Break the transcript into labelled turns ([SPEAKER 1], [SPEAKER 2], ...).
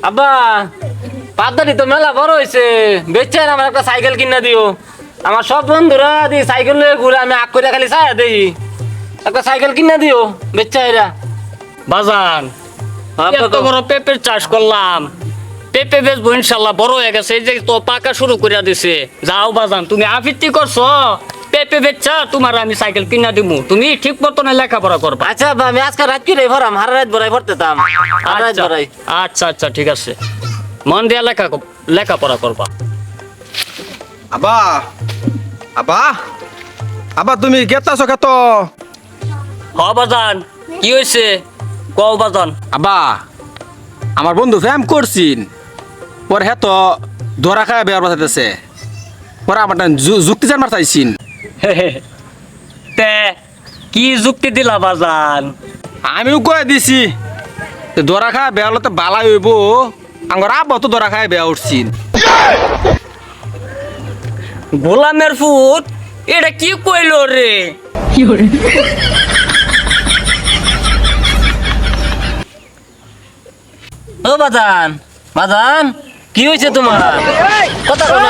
[SPEAKER 1] আব্বা পাতারি তো মেলা বড় হয়েছে বেচার আমার একটা সাইকেল কিনা দিও। আমার সব বন্ধুরা দি সাইকেল লয়ে ঘুরে আমি আগ করে খালি ছায়া দেই। একটা সাইকেল কিনা দিও বেচাইরা।
[SPEAKER 2] বাজান এত বড় পেঁপের চাষ করলাম, পেঁপে বেচবো ইনশাল্লাহ, বড় হয়ে গেছে, এই যে তো পাকা শুরু করে দিছে। যাও বাজান, তুমি আবৃত্তি করছো, পেঁপে বেচা তোমার আমি সাইকেল কিনা দিমু, তুমি ঠিক মতনে লেখাপড়া করবা।
[SPEAKER 1] আচ্ছা আব্বা আমি আজকে রাত কি রে ভরাম, হারা রাত ভরাই ভরতেতাম, হারা রাত
[SPEAKER 2] আচ্ছা
[SPEAKER 1] ভরাই।
[SPEAKER 2] আচ্ছা আচ্ছা ঠিক আছে, মন দিয়া লেখাপড়া করবা।
[SPEAKER 3] আবা আবা আবা তুমি গেতাছো কত?
[SPEAKER 2] হ বাজান, কি হয়েছে কও বাজান।
[SPEAKER 3] আবা আমার বন্ধু ফ্যাম করছিন, পরে হ্যাঁ তো ধরা খায় বেয়ার বাঁচাতেছে, পরে আমার যুক্তি জানবার চাইছিন।
[SPEAKER 2] তে কি যুক্তি দিলা বাজান?
[SPEAKER 3] আমিও কয়ে দিছি ধরা খায় বেয়া হলে তো বালাই হইব, আমার আব্বা তো ধরা খায় বেয়া উঠছিন।
[SPEAKER 2] গোলামের ফুট এটা কি কইলো রে?
[SPEAKER 1] ও বাজান, বাজান কি হয়েছে তোমার? কথা বলো